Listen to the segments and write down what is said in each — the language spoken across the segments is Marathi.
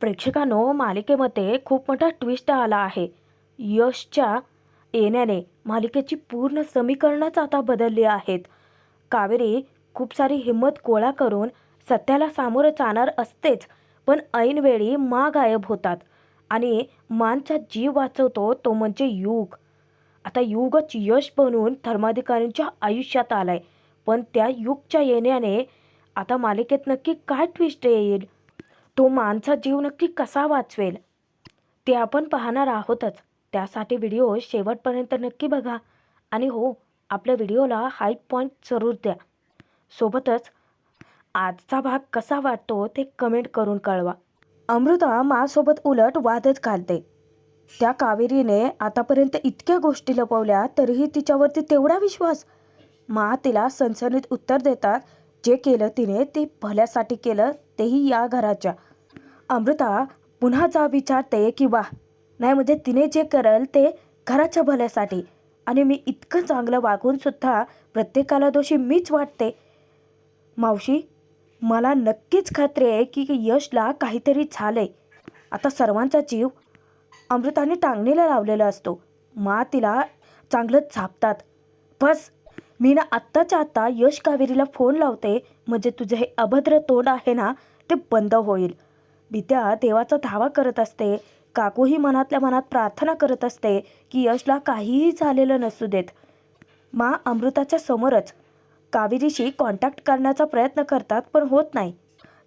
प्रेक्षकांनो, मालिकेमध्ये खूप मोठा ट्विस्ट आला आहे. यशच्या येण्याने मालिकेची पूर्ण समीकरणच आता बदलली आहेत. कावेरी खूप सारी हिंमत गोळा करून सत्याला सामोरं जाणार असतेच, पण ऐनवेळी मा गायब होतात आणि मानचा जीव वाचवतो तो म्हणजे युग. आता युगच यश बनून धर्माधिकाऱ्यांच्या आयुष्यात आलाय, पण त्या युगच्या येण्याने आता मालिकेत नक्की काय ट्विस्ट येईल, तो मानचा जीव नक्की कसा वाचवेल, ते आपण पाहणार आहोतच. त्यासाठी व्हिडिओ शेवटपर्यंत नक्की बघा आणि हो, आपल्या व्हिडिओला हाईप पॉईंट जरूर द्या. सोबतच आजचा भाग कसा वाटतो ते कमेंट करून कळवा. अमृता मासोबत उलट वादच घालते. त्या कावेरीने आतापर्यंत इतक्या गोष्टी लपवल्या तरीही तिच्यावरती तेवढा विश्वास. मा तिला सणसणीत उत्तर देतात, जे केलं तिने ते भल्यासाठी केलं, तेही या घराच्या. अमृता पुन्हा जा विचारते की वाह, नाही म्हणजे तिने जे करेल ते घराच्या भल्यासाठी, आणि मी इतकं चांगलं वागून सुद्धा प्रत्येकाला दोषी मीच वाटते. मावशी, मला नक्कीच खात्री आहे की यशला काहीतरी झालंय. आता सर्वांचा जीव अमृताने टांगणीला लावलेला असतो. मा तिला चांगलंच झापतात. बस, मी ना आत्ताच्या आत्ता यश कावेरीला फोन लावते, म्हणजे तुझे हे अभद्र तोंड आहे ना ते बंद होईल. विद्या देवाचा धावा करत असते. काकूही मनातल्या मनात प्रार्थना करत असते की यशला काहीही झालेलं नसू देत. मा अमृताच्या समोरच कावेरीशी कॉन्टॅक्ट करण्याचा प्रयत्न करतात, पण होत नाही.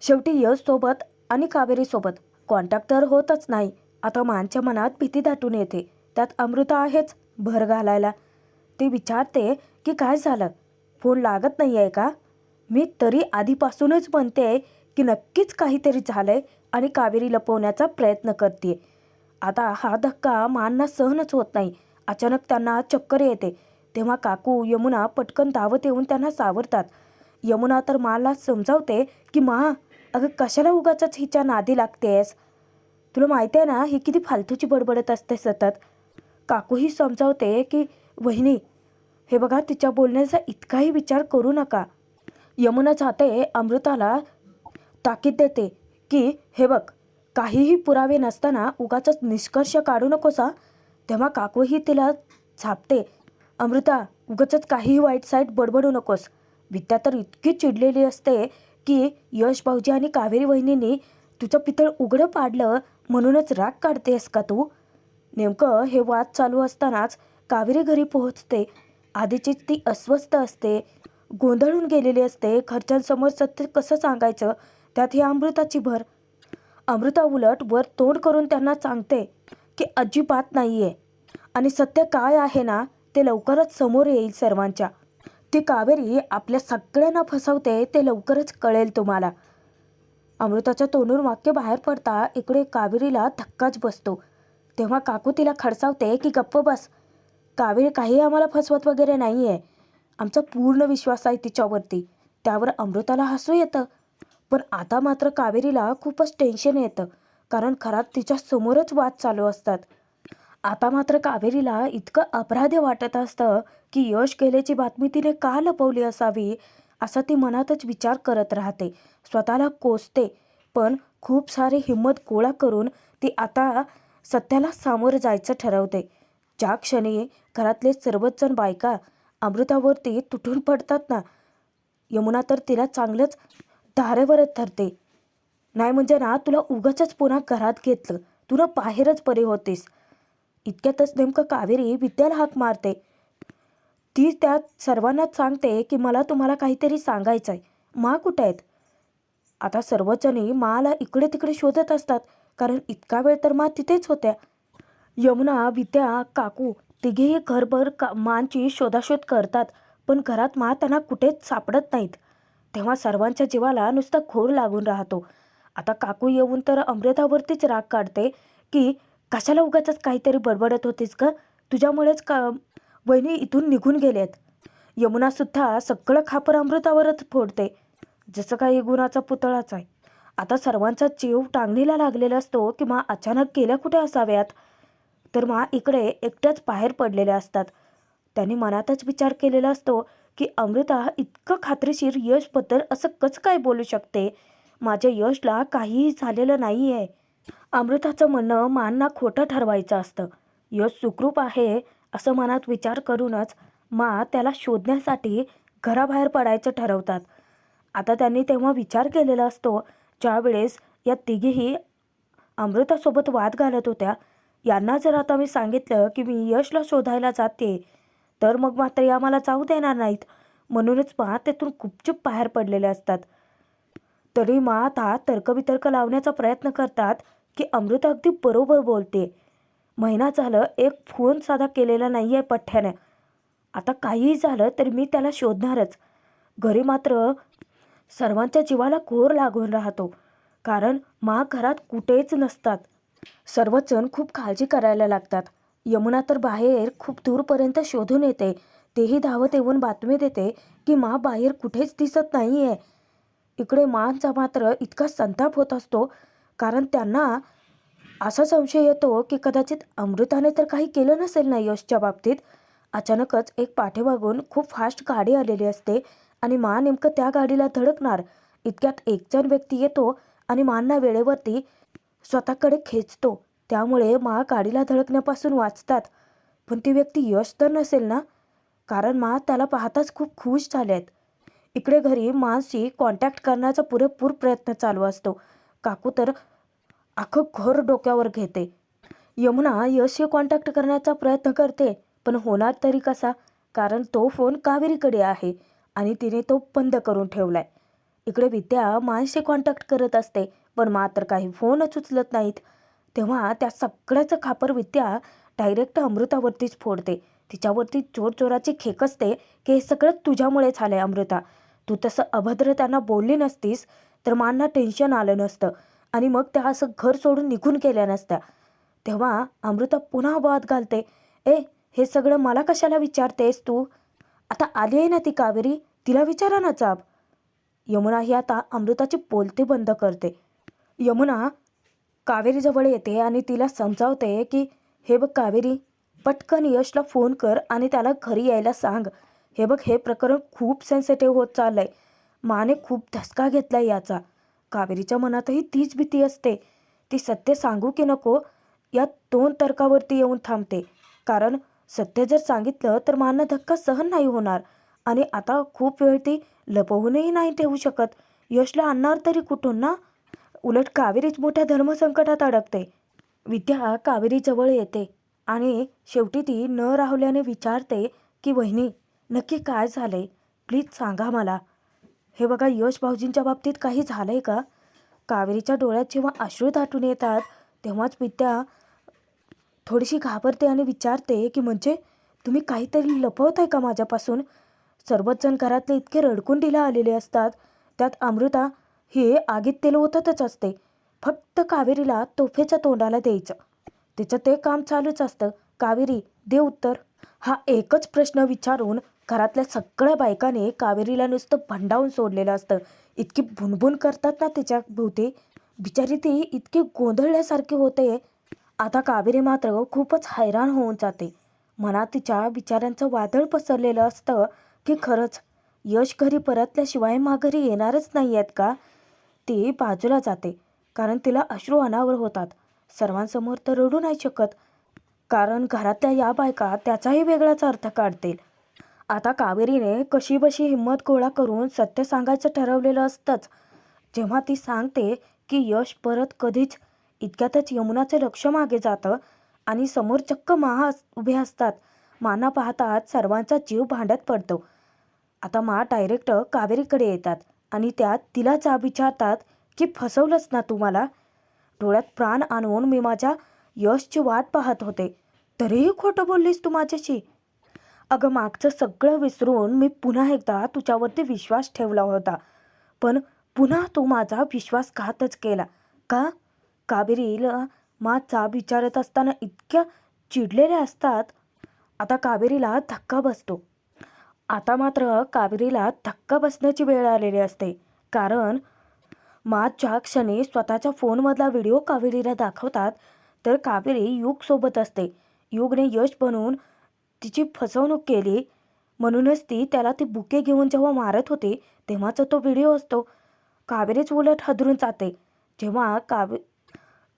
शेवटी यशसोबत आणि कावेरीसोबत कॉन्टॅक्ट तर होतच नाही. आता मानच्या मनात भीती दाटून येते. त्यात अमृता आहेच भर घालायला. ती विचारते की काय झालं, फोन लागत नाही आहे का? मी तरी आधीपासूनच म्हणते की नक्कीच काहीतरी झालंय आणि कावेरी लपवण्याचा प्रयत्न करते. आता हा धक्का मानना सहनच होत नाही. अचानक त्यांना चक्कर येते. तेव्हा काकू यमुना पटकन धावत येऊन त्यांना सावरतात. यमुना तर माला समजावते की मा, अगं कशाला उगाचच हिच्या नादी लागतेस? तुला माहिती आहे ना ही किती फालतूची बडबडत असते सतत. काकूही समजावते की वहिनी, हे बघा, तिच्या बोलण्याचा इतकाही विचार करू नका. यमुना जाते अमृताला ताकीद देते की हे बघ, काहीही पुरावे नसताना उगाचच निष्कर्ष काढू नकोस. तेव्हा काकूही तिला झापते, अमृता, उगाचच काहीही वाईट साईट बडबडू नकोस. विद्या तर इतकी चिडलेली असते की यश भाऊजी आणि कावेरी वहिनींनी तुझं पितळ उघडं पाडलं म्हणूनच राग काढतेस का तू? नेमकं हे वाद चालू असतानाच कावेरी घरी पोहोचते. आधीचीच ती अस्वस्थ असते, गोंधळून गेलेली असते. घरच्यांसमोर सत्य कसं सांगायचं, त्यात ही अमृताची भर. अमृता उलट वर तोंड करून त्यांना सांगते की अजिबात नाही आहे, आणि सत्य काय आहे ना ते लवकरच समोर येईल सर्वांच्या. ती कावेरी आपल्या सगळ्यांना फसवते, ते लवकरच कळेल तुम्हाला. अमृताच्या तोंडून वाक्य बाहेर पडता इकडे कावेरीला धक्काच बसतो. तेव्हा काकू तिला खडसावते की गप्प बस, कावेरी काही आम्हाला फसवत वगैरे नाही आहे. आमचा पूर्ण विश्वास आहे तिच्यावरती. त्यावर अमृताला हसू येतं. पण आता मात्र कावेरीला खूपच टेन्शन येतं, कारण घरात तिच्या समोरच वाद चालू असतात. आता मात्र कावेरीला इतकं अपराधी वाटत असतं की यश गेल्याची बातमी तिने का लपवली असावी, असा ती मनातच विचार करत राहते. स्वतःला कोसते, पण खूप सारी हिंमत गोळा करून ती आता सत्याला सामोरं जायचं ठरवते. ज्या क्षणी घरातले सर्वच जण बायका अमृतावरती तुटून पडतात ना, यमुना तर तिला चांगलंच धारेवरच धरते. नाही म्हणजे ना तुला उगाचच पुन्हा घरात घेतलं, तू ना बाहेरच बरी होतीस. इतक्यातच नेमकं कावेरी विद्याला हाक मारते. ती त्या सर्वांनाच सांगते की मला तुम्हाला काहीतरी सांगायचं आहे. मा कुठे आहेत? आता सर्वजणी माला इकडे तिकडे शोधत असतात, कारण इतका वेळ तर मा तिथेच होत्या. यमुना, विद्या, काकू तिघेही घरभर मांची शोधाशोध करतात, पण घरात मा त्यांना कुठेच सापडत नाहीत. तेव्हा सर्वांच्या जीवाला नुसता घोर लागून राहतो. आता काकू येऊन तर अमृतावरतीच राग काढते की कशाला उगाचच काहीतरी बडबडत होतीस का, तुझ्यामुळेच का वहिनी इथून निघून गेलेत. यमुनासुद्धा सगळं खापर अमृतावरच फोडते, जसं काही गुणाचा पुतळाच आहे. आता सर्वांचा जीव टांगणीला लागलेला असतो की मा अचानक गेल्या कुठे असाव्यात. तर मा इकडे एकट्याच बाहेर पडलेल्या असतात. त्यांनी मनातच विचार केलेला असतो की अमृता इतकं खात्रीशीर यशबद्दल असं कसं काय बोलू शकते. माझ्या यशला काहीही झालेलं नाही आहे. अमृताचं म्हणणं मांना खोटं ठरवायचं असतं. यश सुखरूप आहे असं मनात विचार करूनच त्याला शोधण्यासाठी घराबाहेर पडायचं ठरवतात. आता त्यांनी तेव्हा विचार केलेला असतो ज्यावेळेस या तिघीही अमृतासोबत वाद घालत होत्या. यांना जर आता मी सांगितलं की मी यशला शोधायला जाते तर मग मात्र या मला जाऊ देणार नाहीत. म्हणूनच तेथून गुपचूप बाहेर पडलेले असतात. तरी आता तर्कवितर्क लावण्याचा प्रयत्न करतात की अमृता अगदी बरोबर बोलते. महिना झालं एक फोन साधा केलेला नाही आहे पठ्ठ्याने. आता काहीही झालं तरी मी त्याला शोधणारच. घरी मात्र सर्वांच्या जीवाला घोर लागून राहतो, कारण घरात कुठेच नसतात. सर्वच जण खूप काळजी करायला लागतात. यमुना तर बाहेर खूप दूरपर्यंत शोधून येते. तेही धावत येऊन बातमी देते की बाहेर कुठेच दिसत नाही आहे. इकडे मांचा मात्र इतका संताप होत असतो, कारण त्यांना असा संशय येतो की कदाचित अमृताने तर काही केलं नसेल ना यशच्या बाबतीत. अचानकच एक पाठीमागून खूप फास्ट गाडी आलेली असते आणि नेमकं त्या गाडीला धडकणार. इतक्यात एक जण व्यक्ती येतो आणि मांना वेळेवरती स्वतःकडे खेचतो. त्यामुळे गाडीला धडकण्यापासून वाचतात. पण ती व्यक्ती यश तर नसेल ना, कारण त्याला पाहताच खूप खुश झाले आहेत. इकडे घरी मांशी कॉन्टॅक्ट करण्याचा पुरेपूर प्रयत्न चालू असतो. काकू तर अख्खं घर डोक्यावर घेते. यमुना यशशी कॉन्टॅक्ट करण्याचा प्रयत्न करते, पण होणार तरी कसा, कारण तो फोन कावेरीकडे आहे आणि तिने तो बंद करून ठेवलाय. इकडे विद्या मांशी कॉन्टॅक्ट करत असते, पण मात्र काही फोनच उचलत नाहीत. तेव्हा त्या सगळ्याचं खापर विद्या डायरेक्ट अमृतावरतीच फोडते. तिच्यावरती जोरजोराची खेकसते की हे सगळं तुझ्यामुळे झालंय अमृता. तू तसं अभद्र त्यांना बोलली नसतीस तर मांना टेन्शन आलं नसतं आणि मग त्या असं घर सोडून निघून गेल्या नसत्या. तेव्हा अमृता पुन्हा वाद घालते, हे सगळं मला कशाला विचारतेस तू? आता आली आहे ना ती कावेरी, तिला विचारा ना जाब. यमुना ही आता अमृताची बोलते बंद करते. यमुना कावेरीजवळ येते आणि तिला समजावते की हे बघ कावेरी, पटकन यशला फोन कर आणि त्याला घरी यायला सांग. हे बघ, हे प्रकरण खूप सेन्सिटिव्ह होत चाललंय. माने खूप धसका घेतलाय याचा. कावेरीच्या मनातही तीच भीती असते. ती सत्य सांगू की नको या दोन तर्कावरती येऊन थांबते, कारण सत्य जर सांगितलं तर मांना धक्का सहन नाही होणार आणि आता खूप वेळ ती लपवूनही नाही ठेवू शकत. यशला आणणार तरी कुठून ना? उलट कावेरीच मोठ्या धर्मसंकटात अडकते. विद्या कावेरीजवळ येते आणि शेवटी ती न राहुल्याने विचारते की वहिनी, नक्की काय झालंय? प्लीज सांगा मला. हे बघा, यश भाऊजींच्या बाबतीत काही झालंय का? कावेरीच्या डोळ्यात जेव्हा अश्रू दाटून येतात तेव्हाच विद्या थोडीशी घाबरते आणि विचारते की म्हणजे तुम्ही काहीतरी लपवताय का माझ्यापासून? सर्वच जण घरातले इतके रडकुंडीला आलेले असतात. त्यात अमृता ही आगीत तेल ओततच असते. फक्त कावेरीला तोफेच्या तोंडाला द्यायचं, तिचं ते काम चालूच असतं. कावेरी, दे उत्तर. हा एकच प्रश्न विचारून घरातल्या सगळ्या बायकांनी कावेरीला नुसतं भंडावून सोडलेलं असतं. इतकी भुणभुण करतात ना तिच्या भोवती, बिचारी ती इतकी गोंधळल्यासारखी होते. आता कावेरी मात्र खूपच हैराण होऊन जाते. मनात तिच्या विचारांचं वादळ पसरलेलं असतं की खरंच यश घरी परतल्याशिवाय घरी येणारच नाही आहेत का? ती बाजूला जाते, कारण तिला अश्रू अनावर होतात. सर्वांसमोर तर रडू नाही शकत, कारण घरातल्या या बायका त्याचाही वेगळाच अर्थ काढतील. आता कावेरीने कशीबशी हिंमत गोळा करून सत्य सांगायचं ठरवलेलं असतंच. जेव्हा ती सांगते की यश परत कधीच, इतक्यातच यमुनाचं लक्ष मागे जातं आणि समोर चक्क उभे असतात. माना पाहतात सर्वांचा जीव भांड्यात पडतो. आता डायरेक्ट कावेरीकडे येतात आणि त्यात तिला जाब विचारतात की फसवलंच ना तू मला? डोळ्यात प्राण आणून मी माझ्या यशची वाट पाहत होते, तरीही खोटं बोललीस तू माझ्याशी. अगं, मागचं सगळं विसरून मी पुन्हा एकदा तुझ्यावरती विश्वास ठेवला होता, पण पुन्हा तू माझा विश्वासघातच केला का? कावेरीला जाब विचारत असताना इतक्या चिडलेल्या असतात. आता कावेरीला धक्का बसतो. आता मात्र कावेरीला धक्का बसण्याची वेळ आलेली असते, कारण ज्या क्षणी स्वतःच्या फोनमधला व्हिडिओ कावेरीला दाखवतात तर कावेरी युगसोबत असते. युगने यश बनवून तिची फसवणूक केली, म्हणूनच त्याला ती बुके घेऊन जेव्हा मारत होती तेव्हाचा तो व्हिडिओ असतो. कावेरीच उलट हादरून जाते जेव्हा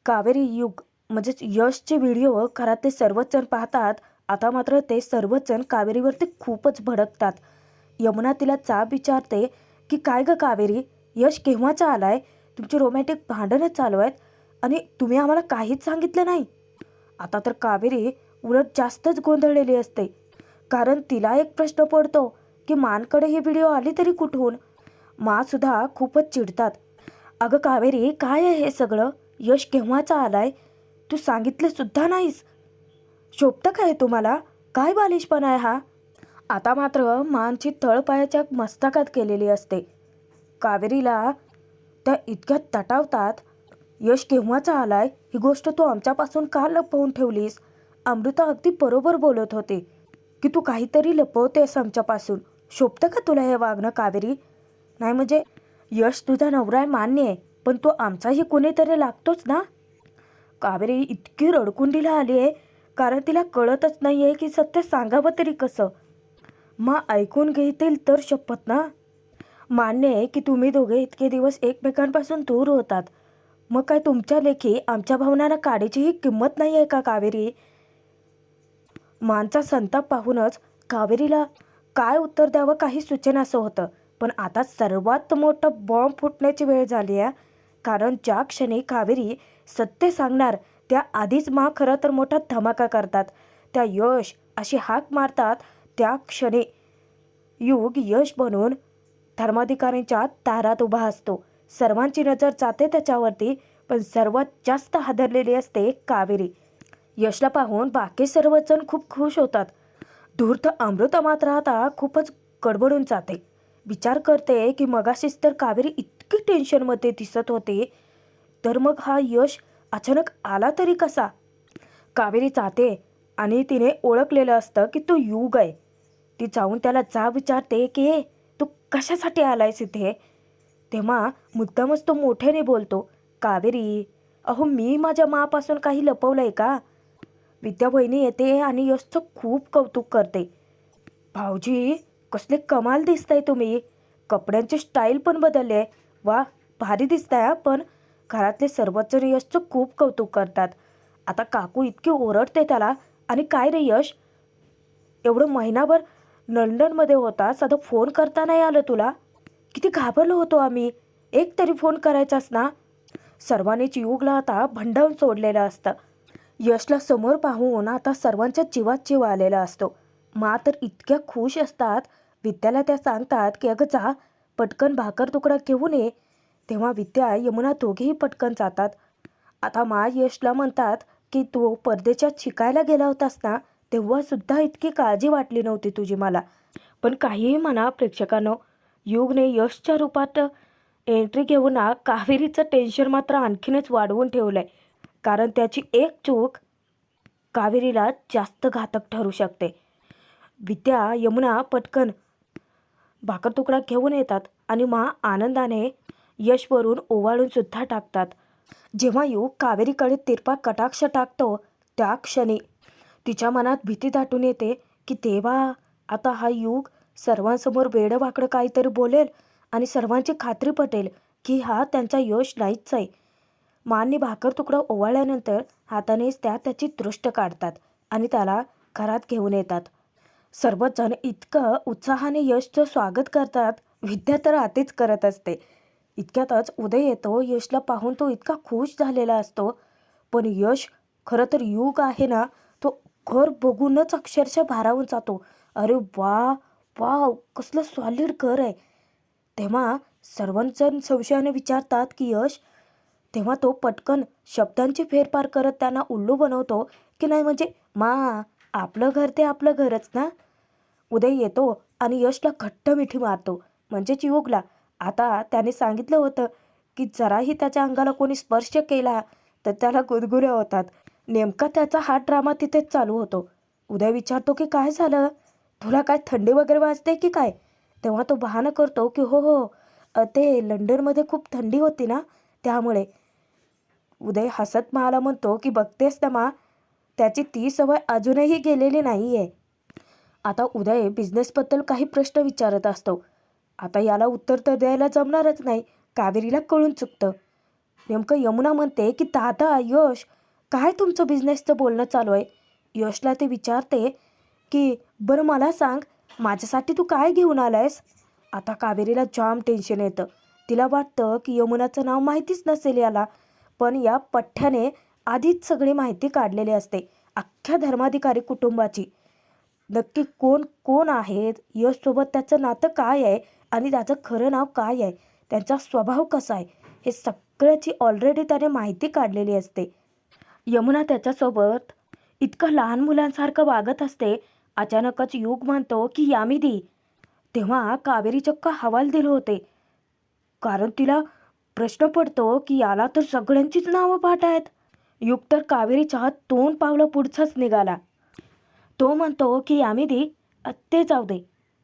कावेरी युग म्हणजेच यशचे व्हिडिओ घरातले सर्वच जण पाहतात. आता मात्र ते सर्वच जण कावेरीवरती खूपच भडकतात. यमुना तिला जाब विचारते की काय ग कावेरी, यश केव्हाचा आलाय? तुमची रोमॅन्टिक भांडणच चालू आहेत आणि तुम्ही आम्हाला काहीच सांगितलं नाही. आता तर कावेरी उलट जास्तच गोंधळलेली असते, कारण तिला एक प्रश्न पडतो की मानकडे ही व्हिडिओ आली तरी कुठून. सुद्धा खूपच चिडतात. अगं कावेरी, काय आहे हे सगळं? यश केव्हाचा आलाय? तू सांगितलं सुद्धा नाहीस. शोभतं काय तुम्हाला? काय बालिशपणा आहे हा? आता मात्र मानची तळपायाच्या मस्तकात केलेली असते. कावेरीला त्या इतक्या तटावतात. यश केव्हाचा आलाय ही गोष्ट तू आमच्यापासून का लपवून ठेवलीस? अमृता अगदी बरोबर बोलत होते की तू काहीतरी लपवतेस आमच्यापासून. शोभतं का तुला हे वागणं कावेरी? नाही म्हणजे यश तुझा नवरा आहे मान्य आहे, पण तो आमचाही कोणीतरी लागतोच ना. कावेरी इतकी रडकुंडीला आली आहे, कारण तिला कळतच नाही आहे की सत्य सांगावं तरी कसं. ऐकून घेतील तर शपथ ना. मान्य आहे की तुम्ही दोघे इतके दिवस एकमेकांपासून दूर होतात, मग काय तुमच्या लेखी आमच्या भावनांना काडीचीही किंमत नाही आहे का कावेरी? मानचा संताप पाहूनच कावेरीला काय उत्तर द्यावं काही सुचेनासं होतं. पण आता सर्वात मोठा बॉम्ब फुटण्याची वेळ झाली आहे, कारण ज्या क्षणी कावेरी सत्य सांगणार त्या आधीच खरं तर मोठा धमाका करतात. त्या यश अशी हाक मारतात. त्या क्षणी युग यश बनून धर्माधिकाऱ्यांच्या दारात उभा असतो. सर्वांची नजर जाते त्याच्यावरती, पण सर्वात जास्त हादरलेली असते कावेरी. यशला पाहून बाकी सर्वजण खूप खुश होतात. धूर्त अमृता मात्र आता खूपच गडबडून जाते. विचार करते की मगाशीच तर कावेरी इतकी टेन्शनमध्ये दिसत होती, तर मग हा यश अचानक आला तरी कसा? कावेरी जाते आणि तिने ओळखलेलं असतं की तो युग आहे. ती जाऊन त्याला जाब विचारते की तू कशासाठी आलायस इथे? तेव्हा मुद्दामच तो मोठ्याने बोलतो, कावेरी, अहो मी माझ्या मापासून काही लपवलंय का? विद्या बहिणी येते आणि यशचं खूप कौतुक करते. भाऊजी, कसले कमाल दिसताय तुम्ही. कपड्यांची स्टाईल पण बदलले. वा, भारी दिसताय हा. पण घरातले सर्वच जण यशचं खूप कौतुक करतात. आता काकू इतकी ओरडते त्याला. आणि काय रे यश, एवढं महिनाभर लंडनमध्ये होता, साधं फोन करता नाही आलं तुला? किती घाबरलो होतो आम्ही. एक तरी फोन करायचास ना. सर्वांनीच युगला आता भंडावून सोडलेलं असतं. यशला समोर पाहून आता सर्वांच्या जीवात जीव आलेला असतो. तर इतक्या खुश असतात. विद्याला त्या सांगतात की अगं जा, पटकन भाकर तुकडा घेऊन ये. तेव्हा विद्या यमुना दोघेही पटकन जातात. आता यशला म्हणतात की तू परदेशात शिकायला गेला होतास ना, तेव्हा सुद्धा इतकी काळजी वाटली नव्हती तुझी मला. पण काहीही म्हणा प्रेक्षकांनो, युगने यशच्या रूपात एंट्री घेऊन कावेरीचं टेन्शन मात्र आणखीनच वाढवून ठेवलंय. कारण त्याची एक चूक कावेरीला जास्त घातक ठरू शकते. विद्या यमुना पटकन भाकर तुकडा घेऊन येतात आणि आनंदाने यशवरून ओवाळून सुद्धा टाकतात. जेव्हा युग कावेरीकडे तिरपा कटाक्ष टाकतो, त्या क्षणी तिच्या मनात भीती दाटून येते की देवा, आता हा युग सर्वांसमोर वेडवाकडं काहीतरी बोलेल आणि सर्वांची खात्री पटेल की हा त्यांचा यश नाहीच आहे. माननी भाकर तुकडा ओवाळल्यानंतर हातानेच त्याची दृष्ट काढतात आणि त्याला घरात घेऊन येतात. सर्वच जण इतकं उत्साहाने यशचं स्वागत करतात. विद्या तर आधीच करत असते. इतक्यातच उदय येतो. यशला पाहून तो इतका खुश झालेला असतो. पण यश खरं तर युग आहे ना, तो घर बघूनच अक्षरशः भारावून जातो. अरे वा वा, कसलं सॉलिड घर आहे. तेव्हा सर्वजण संशयाने विचारतात की यश. तेव्हा तो पटकन शब्दांची फेरफार करत त्यांना उल्लू बनवतो की नाही म्हणजे आपलं घर ते आपलं घरच ना. उदय येतो आणि यशला घट्ट मिठी मारतो, म्हणजेच युगला. आता त्याने सांगितलं होतं की जराही त्याच्या अंगाला कोणी स्पर्श केला तर त्याला गुदगुल्या होतात. नेमका त्याचा हा ड्रामा तिथेच चालू होतो. उदय विचारतो की काय झालं, तुला काय थंडी वगैरे वाजते की काय? तेव्हा तो बहाणा करतो की हो हो, ते लंडनमध्ये खूप थंडी होती ना, त्यामुळे. उदय हसत म्हणतो की बघतेस ना त्याची ती सवय अजूनही गेलेली नाही आहे. आता उदय बिझनेसबद्दल काही प्रश्न विचारत असतो. आता याला उत्तर तर द्यायला जमणारच नाही. कावेरीला कळून चुकतं. नेमकं यमुना म्हणते की दादा यश, काय तुमचं बिझनेसचं बोलणं चालू आहे. यशला ते विचारते की बरं मला सांग, माझ्यासाठी तू काय घेऊन आलायस. आता कावेरीला जाम टेन्शन येतं. तिला वाटतं की यमुनाचं नाव माहितीच नसेल याला, पण या पठ्ठ्याने आधीच सगळी माहिती काढलेली असते अख्ख्या धर्माधिकारी कुटुंबाची. नक्की कोण कोण आहेत, यशसोबत त्याचं नातं काय आहे आणि त्याचं खरं नाव काय आहे, त्यांचा स्वभाव कसा आहे, हे सगळ्याची ऑलरेडी त्याने माहिती काढलेली असते. यमुना त्याच्यासोबत इतकं लहान मुलांसारखं वागत असते. अचानकच युग म्हणतो की यामिदी. तेव्हा कावेरी चक्क हवालदिल होते, कारण तिला प्रश्न पडतो की याला तर सगळ्यांचीच नावं पाठ आहेत. युग तर कावेरीच्या 2 पावलं पुढचाच निघाला. तो म्हणतो की यामिदी, ते जाऊ दे,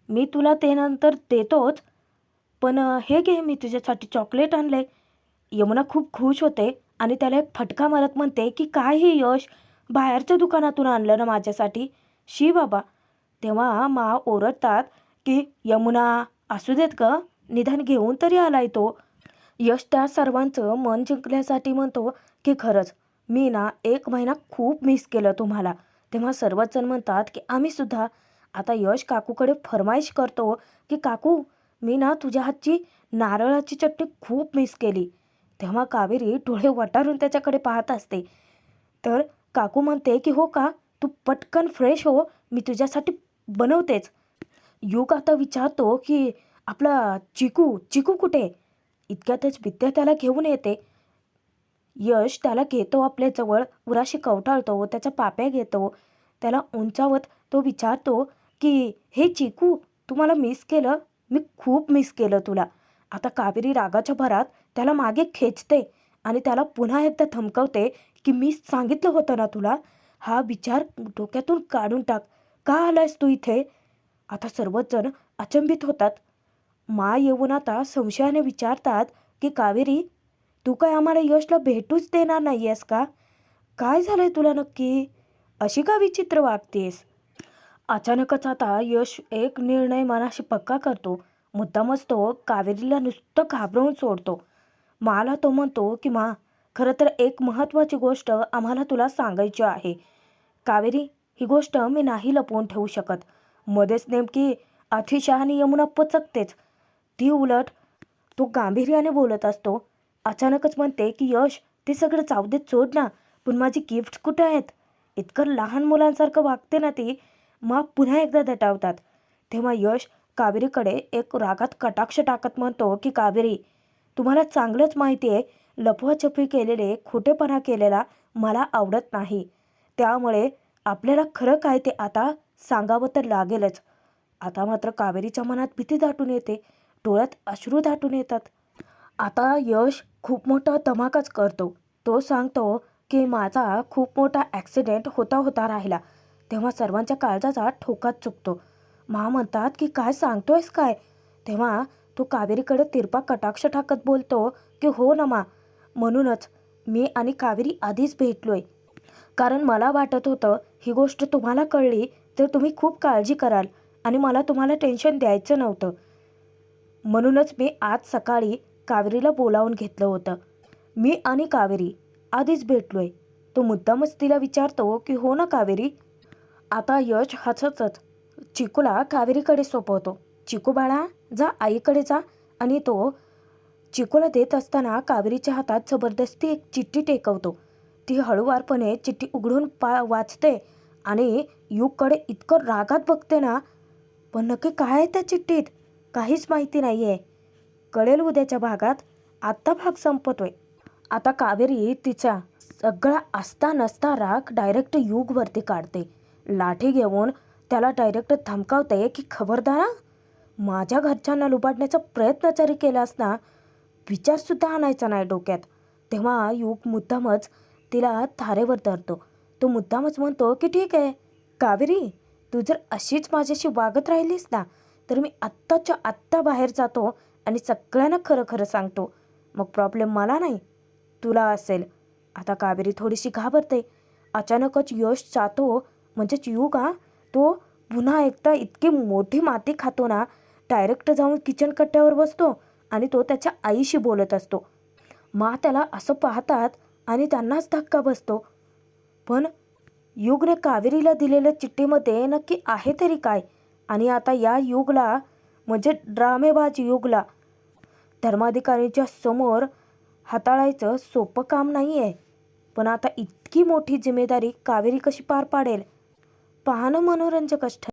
मी तुला ते नंतर देतोच, पण हे घे, मी तुझ्यासाठी चॉकलेट आणले. यमुना खूप खुश होते आणि त्याला एक फटका मारत म्हणते की काय हे यश, बाहेरच्या दुकानातून आणलं ना माझ्यासाठी, शी बाबा. तेव्हा मा ओरडतात की यमुना, असू देत ग, निदान घेऊन तरी आलाय तो. यश त्या सर्वांचं मन जिंकण्यासाठी म्हणतो की खरंच मी ना 1 महिना खूप मिस केलं तुम्हाला. तेव्हा सर्वच जण म्हणतात की आम्ही सुद्धा. आता यश काकूकडे फरमाईश करतो की काकू, मी ना तुझ्या हातची नारळाची चटणी खूप मिस केली. तेव्हा कावेरी डोळे वटारून त्याच्याकडे पाहत असते. तर काकू म्हणते की हो का, तू पटकन फ्रेश हो, मी तुझ्यासाठी बनवतेच. युग आता विचारतो की आपला चिकू चिकू कुठे. इतक्यातच विद्या त्याला घेऊन येते. यश त्याला घेतो आपल्याजवळ, उराशी कवटाळतो, त्याच्या पाप्या घेतो, त्याला उंचावत तो विचारतो की हे चिकू, तू मला मिस केलं, मी खूप मिस केलं तुला. आता कावेरी रागाच्या भरात त्याला मागे खेचते आणि त्याला पुन्हा एकदा धमकावते की मी सांगितलं होतं ना तुला, हा विचार डोक्यातून काढून टाक, का आलायस तू इथे. आता सर्वच जण अचंबित होतात. मा येऊन आता संशयाने विचारतात की कावेरी, तू काय आम्हाला यशला भेटूच देणार नाही आहेस का, काय झालंय तुला नक्की, अशी का विचित्र वागतेस. अचानकच आता यश एक निर्णय मनाशी पक्का करतो. मुद्दामच तो कावेरीला नुसतं घाबरवून सोडतो. माला तो म्हणतो की मा, खरं तर एक महत्त्वाची गोष्ट आम्हाला तुला सांगायची आहे. कावेरी, ही गोष्ट मी नाही लपवून ठेवू शकत. मध्येच नेमकी अथिशा आणि यमुना पचकतेच. ती उलट तो गांभीर्याने बोलत असतो. अचानकच म्हणते की यश, ते सगळं चावदेत सोड ना, पण माझी गिफ्ट कुठे आहेत. इतकं लहान मुलांसारखं वागते ना ती. मग पुन्हा एकदा दटावतात. तेव्हा यश कावेरीकडे एक रागात कटाक्ष टाकत म्हणतो की कावेरी, तुम्हाला चांगलंच माहिती आहे, लपवाछपवी केलेले, खोटेपणा केलेला मला आवडत नाही. त्यामुळे आपल्याला खरं काय ते आता सांगावं तर लागेलच. आता मात्र कावेरीच्या मनात भीती दाटून येते, डोळ्यात अश्रू दाटून येतात. आता यश खूप मोठा धमाकाच करतो. तो सांगतो की माझा खूप मोठा ॲक्सिडेंट होता होता राहिला. तेव्हा सर्वांच्या काळजाचा ठोकाच चुकतो. मा म्हणतात की काय सांगतोयस काय. तेव्हा तो कावेरीकडे तिरपा कटाक्ष टाकत बोलतो की हो ना मा, म्हणूनच मी आणि कावेरी आधीच भेटलोय, कारण मला वाटत होतं ही गोष्ट तुम्हाला कळली तर तुम्ही खूप काळजी कराल आणि मला तुम्हाला टेन्शन द्यायचं नव्हतं. म्हणूनच मी आज सकाळी कावेरीला बोलावून घेतलं होतं. मी आणि कावेरी आधीच भेटलोय. तो मुद्दामच तिला विचारतो की हो ना कावेरी. आता यश हसतच चिकूला कावेरीकडे सोपवतो. चिकू बाळा, जा आईकडे जा. आणि तो चिकूला देत असताना कावेरीच्या हातात जबरदस्ती एक चिठ्ठी टेकवतो. ती हळूवारपणे चिठ्ठी उघडून वाचते आणि युगकडे इतकं रागात बघते ना, पण नक्की काय आहे त्या चिठ्ठीत काहीच माहिती नाही आहे. कळेल उद्याच्या भागात. आत्ता भाग संपतोय. आता कावेरी तिचा सगळा असता नसता राग डायरेक्ट युगवरती काढते. लाठी घेऊन त्याला डायरेक्ट धमकावते की खबरदार हा, माझ्या घरच्यांना लुबाडण्याचा प्रयत्न जरी केलास ना, विचारसुद्धा आणायचा नाही डोक्यात. तेव्हा युग मुद्दामच तिला थारेवर धरतो. तो मुद्दामच म्हणतो की ठीक आहे कावेरी, तू जर अशीच माझ्याशी वागत राहिलीस ना, तर मी आत्ताच्या आत्ता बाहेर जातो आणि सगळ्यांना खरं खरं सांगतो. मग प्रॉब्लेम मला नाही, तुला असेल. आता कावेरी थोडीशी घाबरते. अचानकच यश जातो, म्हणजेच युग हा, तो पुन्हा एकदा इतकी मोठी माती खातो ना, डायरेक्ट जाऊन किचन कट्ट्यावर बसतो आणि तो त्याच्या आईशी बोलत असतो. मा त्याला असं पाहतात आणि त्यांनाच धक्का बसतो. पण युगने कावेरीला दिलेल्या चिठ्ठीमध्ये नक्की आहे तरी काय? आणि आता या युगला म्हणजे ड्रामेबाज युगला धर्माधिकाऱ्यांच्या समोर हाताळायचं सोपं काम नाही आहे. पण आता इतकी मोठी जिम्मेदारी कावेरी कशी पार पाडेल? पाहणं मनोरंजक असतं.